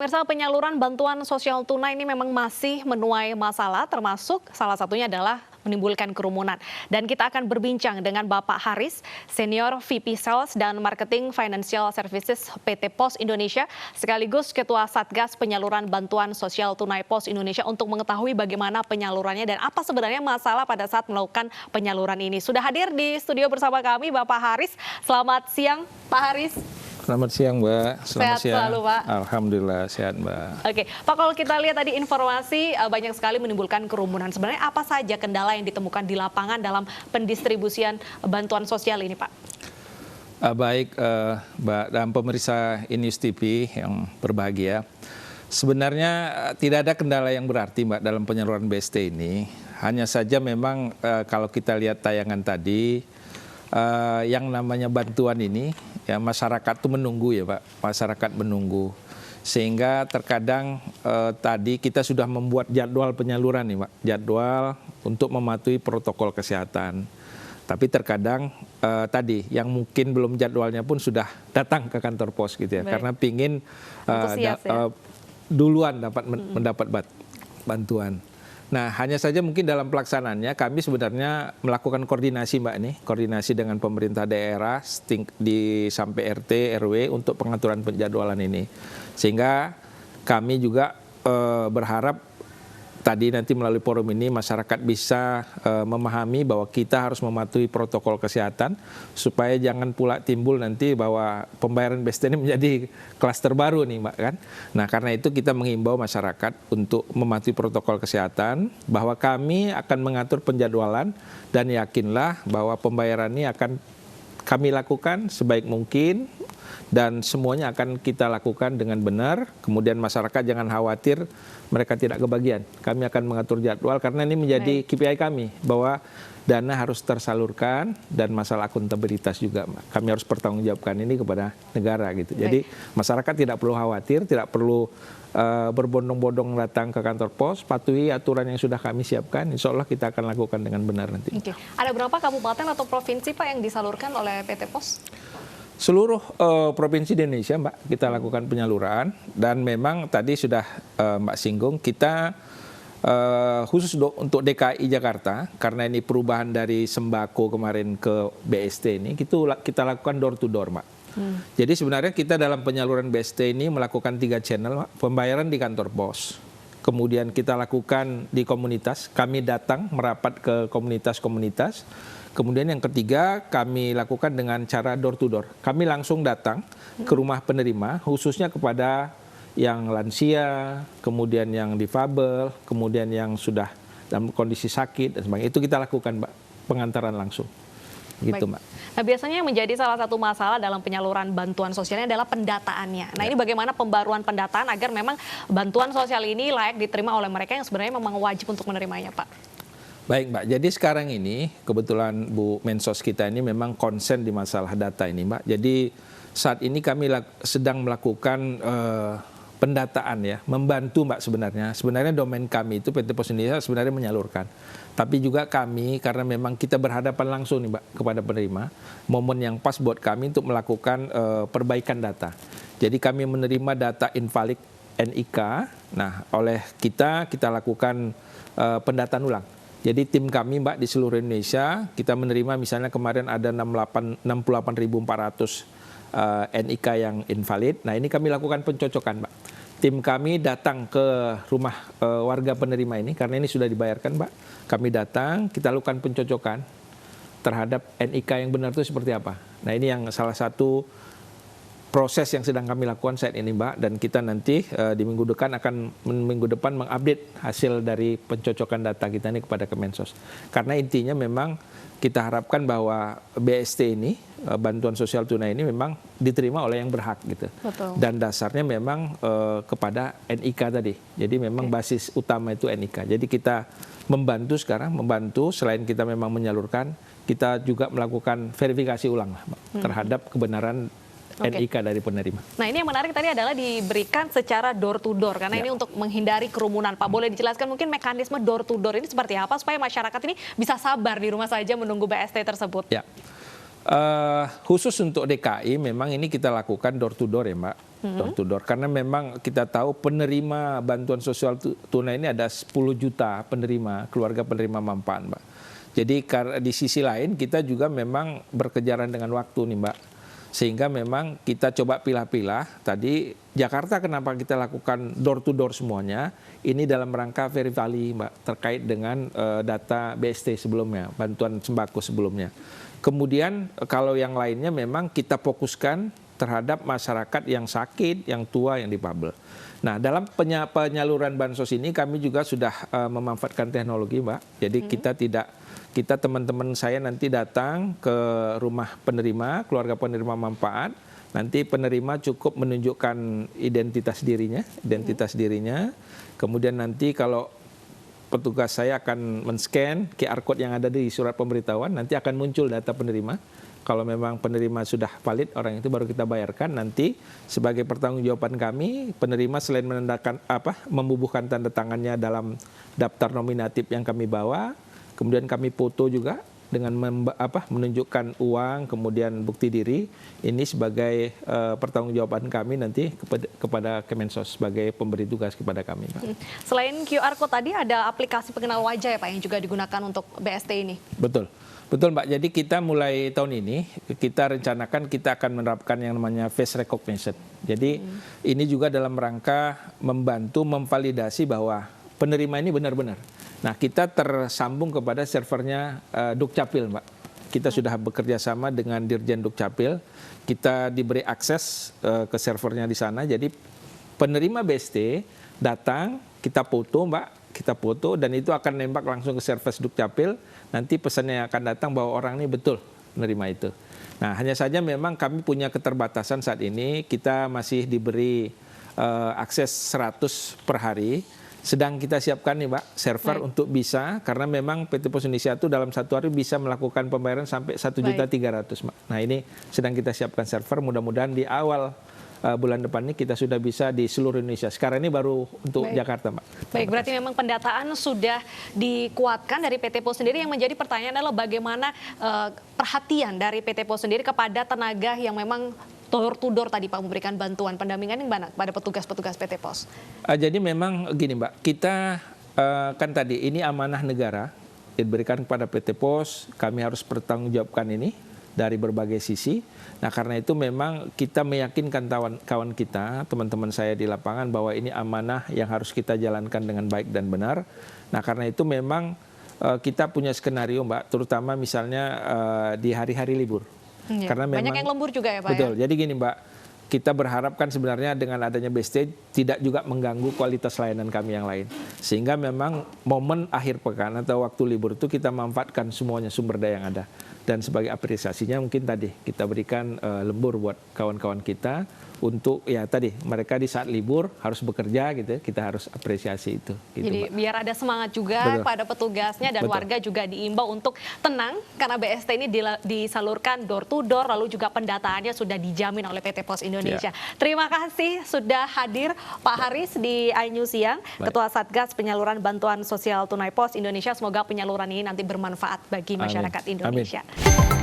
Pemirsa, penyaluran bantuan sosial tunai ini memang masih menuai masalah, termasuk salah satunya adalah menimbulkan kerumunan. Dan kita akan berbincang dengan Bapak Haris, Senior VP Sales dan Marketing Financial Services PT Pos Indonesia, sekaligus Ketua Satgas Penyaluran Bantuan Sosial Tunai Pos Indonesia untuk mengetahui bagaimana penyalurannya dan apa sebenarnya masalah pada saat melakukan penyaluran ini. Sudah hadir di studio bersama kami Bapak Haris. Selamat siang, Pak Haris. Selamat siang, Mbak. Selamat Sehat selalu, Pak. Alhamdulillah, sehat, Mbak. Oke, Pak, kalau kita lihat tadi informasi banyak sekali menimbulkan kerumunan. Sebenarnya apa saja kendala yang ditemukan di lapangan dalam pendistribusian bantuan sosial ini, Pak? Baik, Mbak, dan pemirsa News TV yang berbahagia. Sebenarnya tidak ada kendala yang berarti, Mbak, dalam penyaluran BST ini. Hanya saja memang kalau kita lihat tayangan tadi, yang namanya bantuan ini, ya masyarakat itu menunggu ya Pak, masyarakat menunggu. Sehingga terkadang tadi kita sudah membuat jadwal penyaluran nih Pak, jadwal untuk mematuhi protokol kesehatan. Tapi terkadang tadi yang mungkin belum jadwalnya pun sudah datang ke kantor pos gitu ya. Baik. Karena pingin duluan dapat mendapat bantuan. Nah, hanya saja mungkin dalam pelaksanaannya kami sebenarnya melakukan koordinasi Mbak nih, koordinasi dengan pemerintah daerah sampai RT, RW untuk pengaturan penjadwalan ini. Sehingga kami juga berharap tadi nanti melalui forum ini masyarakat bisa memahami bahwa kita harus mematuhi protokol kesehatan supaya jangan pula timbul nanti bahwa pembayaran BST ini menjadi klaster baru nih Mbak kan. Nah karena itu kita menghimbau masyarakat untuk mematuhi protokol kesehatan bahwa kami akan mengatur penjadwalan dan yakinlah bahwa pembayaran ini akan kami lakukan sebaik mungkin dan semuanya akan kita lakukan dengan benar. Kemudian masyarakat jangan khawatir mereka tidak kebagian. Kami akan mengatur jadwal karena ini menjadi KPI kami bahwa dana harus tersalurkan dan masalah akuntabilitas juga. Kami harus pertanggungjawabkan ini kepada negara gitu. Jadi masyarakat tidak perlu khawatir, tidak perlu berbondong-bondong datang ke kantor pos, patuhi aturan yang sudah kami siapkan. Insya Allah kita akan lakukan dengan benar nanti. Oke. Ada berapa kabupaten atau provinsi Pak yang disalurkan oleh PT Pos? Seluruh provinsi di Indonesia, Mbak, kita lakukan penyaluran dan memang tadi sudah Mbak singgung kita khusus untuk DKI Jakarta karena ini perubahan dari sembako kemarin ke BST ini kita lakukan door to door, Mbak. Jadi sebenarnya kita dalam penyaluran BST ini melakukan 3 channel, Mbak. Pembayaran di kantor pos, kemudian kita lakukan di komunitas, kami datang merapat ke komunitas-komunitas. Kemudian yang ketiga kami lakukan dengan cara door to door. Kami langsung datang ke rumah penerima khususnya kepada yang lansia, kemudian yang difabel, kemudian yang sudah dalam kondisi sakit dan sebagainya. Itu kita lakukan Mbak, pengantaran langsung. Gitu Mbak. Nah biasanya yang menjadi salah satu masalah dalam penyaluran bantuan sosialnya adalah pendataannya. Nah ini bagaimana pembaruan pendataan agar memang bantuan sosial ini layak diterima oleh mereka yang sebenarnya memang wajib untuk menerimanya Pak? Baik Mbak, jadi sekarang ini kebetulan Bu Mensos kita ini memang konsen di masalah data ini Mbak. Jadi saat ini kami sedang melakukan pendataan ya, membantu Mbak sebenarnya. Sebenarnya domain kami itu PT Pos Indonesia sebenarnya menyalurkan. Tapi juga kami karena memang kita berhadapan langsung nih Mbak kepada penerima, momen yang pas buat kami untuk melakukan perbaikan data. Jadi kami menerima data invalid NIK, nah oleh kita lakukan pendataan ulang. Jadi tim kami Mbak di seluruh Indonesia, kita menerima misalnya kemarin ada 68.400 NIK yang invalid. Nah ini kami lakukan pencocokan Mbak. Tim kami datang ke rumah warga penerima ini, karena ini sudah dibayarkan Mbak. Kami datang, kita lakukan pencocokan terhadap NIK yang benar itu seperti apa. Nah ini yang salah satu proses yang sedang kami lakukan saat ini Mbak, dan kita nanti di minggu depan mengupdate hasil dari pencocokan data kita ini kepada Kemensos. Karena intinya memang kita harapkan bahwa BST ini, bantuan sosial tunai ini memang diterima oleh yang berhak gitu. Betul. Dan dasarnya memang kepada NIK tadi. Jadi memang basis utama itu NIK. Jadi kita membantu sekarang, selain kita memang menyalurkan, kita juga melakukan verifikasi ulang terhadap kebenaran NIK dari penerima. Nah ini yang menarik tadi adalah diberikan secara door to door karena ini untuk menghindari kerumunan. Pak, boleh dijelaskan mungkin mekanisme door to door ini seperti apa supaya masyarakat ini bisa sabar di rumah saja menunggu BST tersebut? Ya, Khusus untuk DKI memang ini kita lakukan door to door ya Mbak, door to door. Karena memang kita tahu penerima bantuan sosial tunai ini ada 10 juta penerima, keluarga penerima manfaat Mbak. Jadi di sisi lain kita juga memang berkejaran dengan waktu nih Mbak. Sehingga memang kita coba pilah-pilah. Tadi Jakarta kenapa kita lakukan door to door semuanya, ini dalam rangka verifali Mbak, terkait dengan data BST sebelumnya, bantuan sembako sebelumnya. Kemudian kalau yang lainnya memang kita fokuskan terhadap masyarakat yang sakit, yang tua, yang difabel. Nah, dalam penyaluran bansos ini kami juga sudah memanfaatkan teknologi, Mbak. Jadi kita teman-teman saya nanti datang ke rumah penerima, keluarga penerima manfaat. Nanti penerima cukup menunjukkan identitas dirinya. Kemudian nanti kalau petugas saya akan men-scan QR code yang ada di surat pemberitahuan, nanti akan muncul data penerima. Kalau memang penerima sudah valid, orang itu baru kita bayarkan. Nanti sebagai pertanggungjawaban kami, penerima selain membubuhkan tanda tangannya dalam daftar nominatif yang kami bawa, kemudian kami foto juga dengan menunjukkan uang, kemudian bukti diri. Ini sebagai pertanggungjawaban kami nanti kepada Kemensos sebagai pemberi tugas kepada kami, Pak. Selain QR Code tadi ada aplikasi pengenal wajah ya Pak yang juga digunakan untuk BST ini? Betul. Betul Mbak, jadi kita mulai tahun ini, kita rencanakan kita akan menerapkan yang namanya face recognition. Jadi ini juga dalam rangka membantu memvalidasi bahwa penerima ini benar-benar. Nah, kita tersambung kepada servernya Dukcapil, Mbak. Kita sudah bekerja sama dengan Dirjen Dukcapil. Kita diberi akses ke servernya di sana. Jadi penerima BST datang, kita foto, Mbak. Kita foto dan itu akan nembak langsung ke server Dukcapil. Nanti pesannya akan datang bahwa orang ini betul menerima itu. Nah, hanya saja memang kami punya keterbatasan saat ini. Kita masih diberi akses 100 per hari. Sedang kita siapkan nih Mbak, server untuk bisa, karena memang PT Pos Indonesia itu dalam satu hari bisa melakukan pembayaran sampai 1.300.000 Mbak. Nah ini sedang kita siapkan server, mudah-mudahan di awal bulan depan ini kita sudah bisa di seluruh Indonesia. Sekarang ini baru untuk Jakarta Mbak. Baik, berarti memang pendataan sudah dikuatkan dari PT Pos sendiri. Yang menjadi pertanyaan adalah bagaimana perhatian dari PT Pos sendiri kepada tenaga yang memang door to door tadi Pak memberikan bantuan pendampingan yang mana pada petugas-petugas PT Pos. Jadi memang gini Mbak, kita kan tadi ini amanah negara diberikan kepada PT Pos, kami harus bertanggungjawabkan ini dari berbagai sisi. Nah karena itu memang kita meyakinkan kawan kita, teman-teman saya di lapangan bahwa ini amanah yang harus kita jalankan dengan baik dan benar. Nah karena itu memang kita punya skenario Mbak, terutama misalnya di hari-hari libur. Karena banyak yang lembur juga ya Pak. Betul, jadi gini Mbak, kita berharapkan sebenarnya dengan adanya BST tidak juga mengganggu kualitas layanan kami yang lain. Sehingga memang momen akhir pekan atau waktu libur itu kita manfaatkan semuanya sumber daya yang ada. Dan sebagai apresiasinya mungkin tadi kita berikan lembur buat kawan-kawan kita untuk ya tadi mereka di saat libur harus bekerja gitu, kita harus apresiasi itu. Gitu, jadi Mbak. biar ada semangat juga pada petugasnya dan warga juga diimbau untuk tenang karena BST ini disalurkan door to door, lalu juga pendataannya sudah dijamin oleh PT Pos Indonesia. Terima kasih sudah hadir Pak Haris di iNews Siang, Ketua Satgas Penyaluran Bantuan Sosial Tunai Pos Indonesia. Semoga penyaluran ini nanti bermanfaat bagi masyarakat Indonesia. Amin.